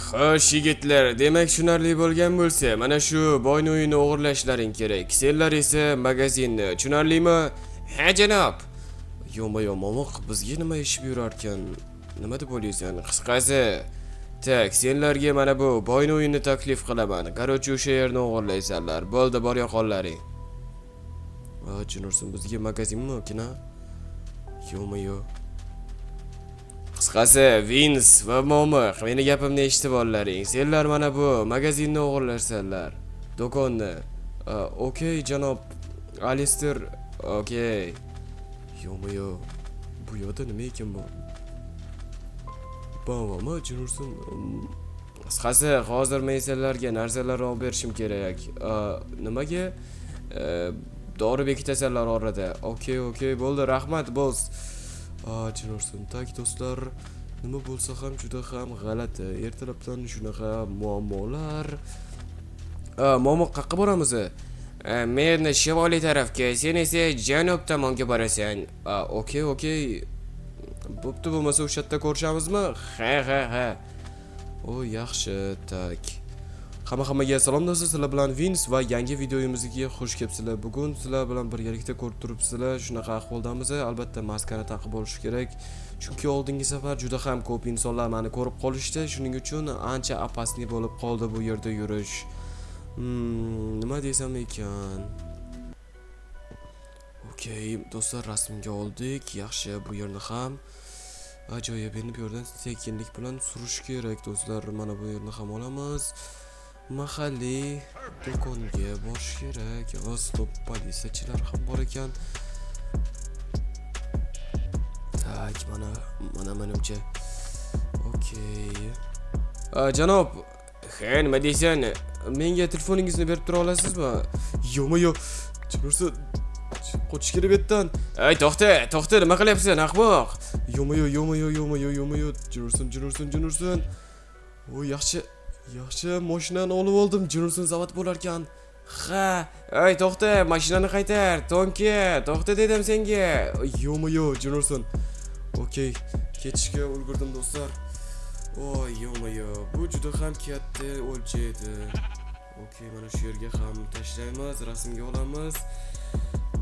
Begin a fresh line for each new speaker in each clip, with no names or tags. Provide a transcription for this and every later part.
Xo'sh yigitlar, demak tushunarli bo'lgan bo'lsa, mana shu boyni uyini o'g'irlashlaring kerak. Senlar esa magazinni, tushunarlimi? Ha janob. Yo'ma-yo momoq, bizga nima ish buyurarkan? Nima deb o'ylaysan? Qisqasi, tak, senlarga mana bu boyni uyini taklif qilaman. Qarochi o'sha yerni o'g'irlaysanlar. Bo'ldi, bor yo'qollaring. Jino'rsin, bizga magazinmi kina? Yo'ma-yo. Qisqasi, Vince va Momiq, meni gapimni eshitib ollaring. Senlar mana bu magazinni o'g'irlarsanlar. Do'konni. Okey, janob Alister. Okey. Yo'mo-yo. Bu yo'da nima ekan bu? Bavama jino'rsin. Qisqasi, hozir men senlarga narsalar olib berishim kerak. Nimaga? Dori bekitasanlar orada. Okey, bo'ldi, rahmat, boss. Jino'rsin, tak do'stlar, nima bo'lsa ham juda ham g'alati. Ertalabdan shunaqa muammolar. Momoq qayerga boramiz? Men shimoliy tarafga, sen esa janub tomonga borasan. Okey. Bo'pti, bo'lmasa o'sha yerda ko'rishamizmi? Ha. Yaxshi, tak. Hammaga salom do'stlar, sizlar bilan Vince va yangi videoyimizga xush kelibsizlar. Bugun sizlar bilan birgalikda ko'rib turibsizlar, shunaqa ahvoldamiz. Albatta maskani taqib olish kerak. Chunki oldingi safar juda ham ko'p insonlar meni ko'rib qolishdi. Shuning uchun ancha opasniy bo'lib qoldi bu yerda yurish. Nima desam ekan? Okey, do'stlar, rasmga oldik. Yaxshi, bu yerni ham ajoyib. Endi bu yerdan sekinlik bilan surish kerak, do'stlar. Mana bu yerni ham olamiz. Mahalliy do'konga borish kerak. Stop, politsiyachilar ham bor ekan. Tak, mana menimcha. Okey. Janob, nima deysan? Menga telefoningizni berib tura olasizmi? Yo'ma-yo. Jino'rsin, qochish kerak bu yerdan. To'xta, nima qilyapsan, ahmoq? Yo'ma-yo. Jino'rsin. Yaxshi, mashinani olib oldim. Jino'rsin zavod bo'lar ekan. To'xta, mashinani qaytar. Tonki, to'xta dedim senga. Yo'ma-yo, Jino'rsin. Okey, ketishga ulgurdim do'stlar. Yo'ma-yo, bu juda ham katta o'lcha edi. Okey, mana shu yerga ham tashlaymiz, rasmga olamiz.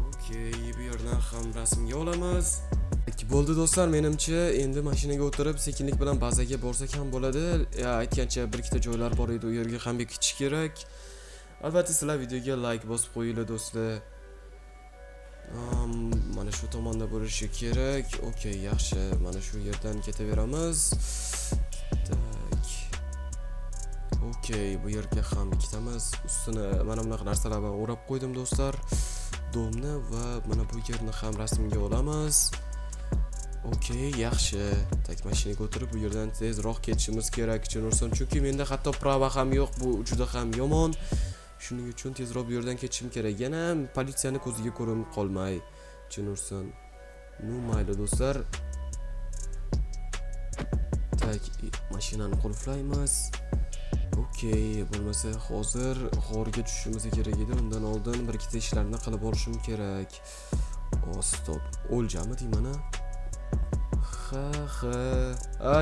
Okey, bu yerdan ham rasmga olamiz. Bo'ldi do'stlar, menimcha endi mashinaga o'tirib sekinlik bilan bazaga borsak ham bo'ladi. Aytgancha bir ikkita joylar bor edi, u yerga ham ketish kerak. Albatta sizlar videoga like bosib qo'yinglar do'stlar. Mana shu tomonda bo'lishi kerak. Okey, yaxshi. Mana shu yerdan ketaveramiz. Tak. Okey, bu yerga ham ikkitamiz ustini mana bunaqa narsalar bilan o'rab qo'ydim do'stlar. Domni va mana bu yerni ham rasmga olamiz. Okey, yaxshi. Tak, mashinaga o'tirib bu yerdan tezroq ketishimiz kerak, Jino'rsin. Chunki menda hatto prava ham yo'q, bu juda ham yomon. Shuning uchun tezroq bu yerdan ketishim kerak. Yana politsiyani ko'ziga ko'rinib qolmay, Jino'rsin. Mayli do'stlar. Tak, mashinani qulflaymiz. Okey, bo'lmasa hozir g'orga tushishimiz kerak edi. Undan oldin bir ikkita ishlarni qilib olishim kerak. Stop. O'ljami deymana?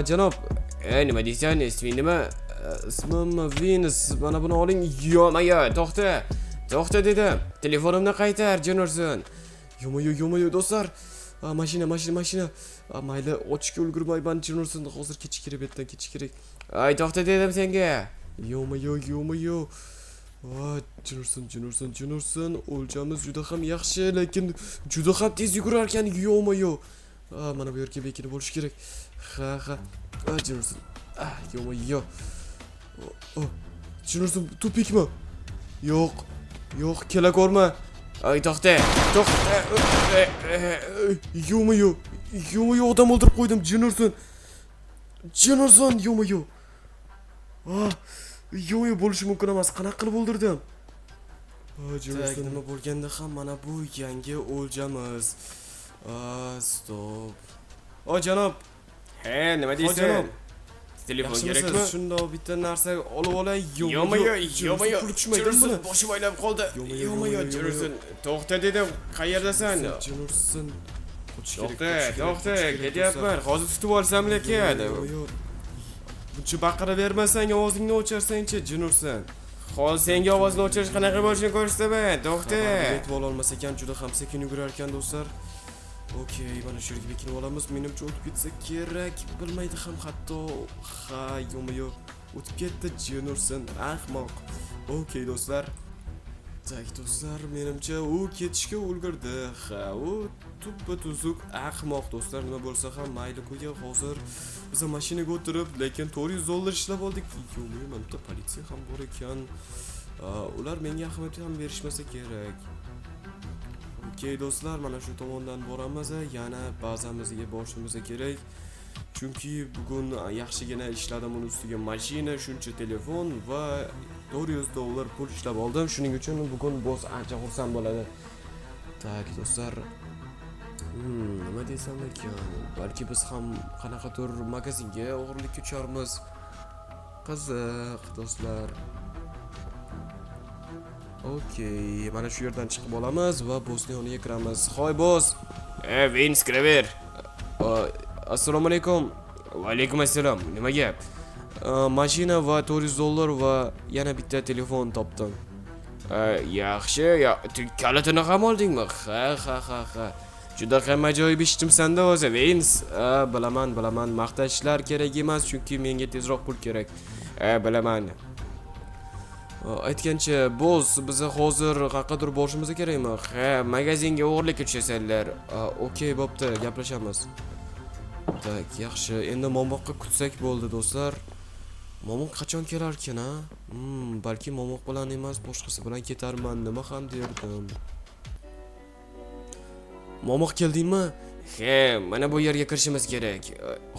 Janob, nima deysan? Isming nima? Ismim Vince. Mana buni oling. Yo'ma-yo, to'xta dedim. Telefonimni qaytar, Jino'rsin. Yo'ma-yo do'stlar. Mashina. Mayli, ochishga ulgurmayman, Jino'rsin. Hozir ketish kerak, bu yerdan ketish kerak. To'xta dedim senga. Yo'ma-yo. Jino'rsin. O'ljamiz juda ham yaxshi, lekin juda ham tez yugurar ekan. Yo'ma-yo. Mana bu yerga bekinib bo'lish kerak. Jino'rsin. Yo'ma-yo. Jino'rsin, tupikmi? Yo'q, kela ko'rma. To'xta. Yo'ma-yo, odam o'ldirib qo'ydim, Jino'rsin. Yo'ma-yo. Yo'q, bo'lishi mumkin emas. Qanaqa qilib o'ldirdim? Jino'rsin, nima bo'lganda ham mana bu yangi o'ljamiz. Stop. Janob. Nima deysan? Telefon kerakmi? Shundoq bitta narsa olib olay. Yo'ma-yo. Pul tushmaydimi? Boshim aylab qoldi. Yo'ma-yo, Jino'rsin. To'xta dedim. Qayerdasan? Jino'rsin. To'xta, ketyapman. Hozir tutib olsam lekin. Buncha baqiravermasang, ovozingni o'chirsang-chi, Jinursan. Hozir senga ovozni o'chirish qanaqa bo'lishini ko'rsataman. To'xta. Yetib ololmas ekan, juda ham sekin yugurar ekan do'stlar. Okey, mana shu yerga bekinib olamiz. Menimcha o'tib ketsa kerak. Bilmaydi ham hatto. Ha, yo'q. O'tib ketdi Jinursan, ahmoq. Okey do'stlar. Tak do'stlar, menimcha u ketishga ulgurdi. Ha, u tuppa-tuzuk ahmoq do'stlar. Nima bo'lsa ham mayli qo'yga. Hozir biz mashinaga o'tirib, lekin $400 ishlab oldik. Yo'q, mana politsiya ham bor ekan. Ular menga ahamiyat ham berishmasa kerak. Okey do'stlar, mana shu tomondan boramiz. Yana bazamizga borishimiz kerak. Chunki bugun yaxshigina ishladim, uni ustiga mashina, shuncha telefon va $400 pul ishlab oldim. Shuning uchun bugun boss ancha xursand bo'ladi. Tak do'stlar. Nima desam ekan? Balki biz ham qanaqadir magazinga o'g'irlikka tushamiz. Qiziq do'stlar. Okey, mana shu yerdan chiqib olamiz va bossning yoniga kiramiz. Hoy boss. Vince Kraver. Assalomu alaykum. Va alaykum assalom. Nima gap? Mashina va $400 va yana bitta telefon topdim. Yaxshi, kalitini ham oldingmi? Ha. Juda ham ajoyib ishtimsan-da o'zi, Vince. Bilaman, maqtashlar kerak emas, chunki menga tezroq pul kerak. Bilaman. Aytgancha, boss, biz hozir qaqadir borishimiz kerakmi? Ha, magazinga o'g'irlikka tushasizlar. Okey, bo'pti, gaplashamiz. Tak, yaxshi. Endi momoqqa kutsak bo'ldi, do'stlar. Momoq qachon kelar ekan, ha? Balki momoq bilan emas, boshqasi bilan ketarman, nima ham derdim. Momoq keldingmi? He, mana bu yerga kirishimiz kerak.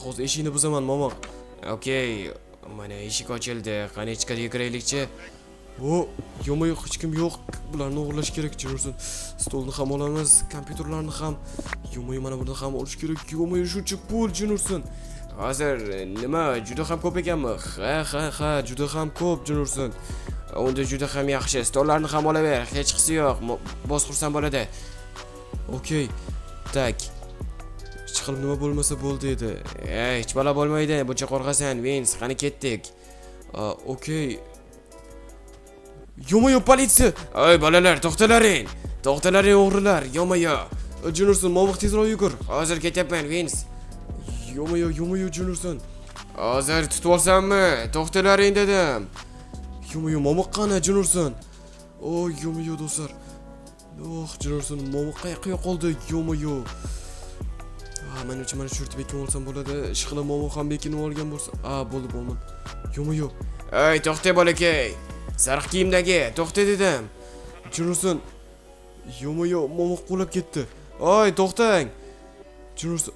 Hozir eshikni buzaman, momoq. Okey, mana eshik ochildi. Qani ichkariga kiraylikchi. Yo'q, hech kim yo'q. Bularni o'g'irlash kerak, Jinursan. Stolni ham olamiz, kompyuterlarni ham. Yo'q, mana buni ham olish kerak. Yo'q, shuncha pul, Jinursan. Hozir nima, juda ham ko'p ekanmi? Ha, juda ham ko'p, Jinursan. Unda juda ham yaxshi. Stollarni ham olaver, hech qisi yo'q. Boss xursand bo'ladi. Okey. Tak. Hech qilib nima bo'lmasa bo'ldi edi. Hech balo bo'lmaydi. Buncha qo'rqasan, Vince. Qani ketdik. Okey. Yo'q, politsiya. Ey bolalar, to'xtalaring. To'xtalaring o'g'rilar. Yo'q. Jinursan, momoq tezroq yugur. Hozir ketyapman, Vince. Yo'q, Jinursan. Hozir tutib olsammi? To'xtalaring dedim. Yo'q, momoq qani, Jinursan? Yo'q do'stlar. Jinursan, momoq qayerga qoldi? Yo'q. Mana shu yerda bekinib olsam bo'ladi. Ishqilib momoq ham bekinib olgan bo'lsa, bo'ldi bo'lman. Yo'q. Ey, to'xta bolakay. Sariq kiyimdagi, to'xta dedim. Jinursan. Yo'q, momoq qulab ketdi. Oy, to'xtang. Jinursan.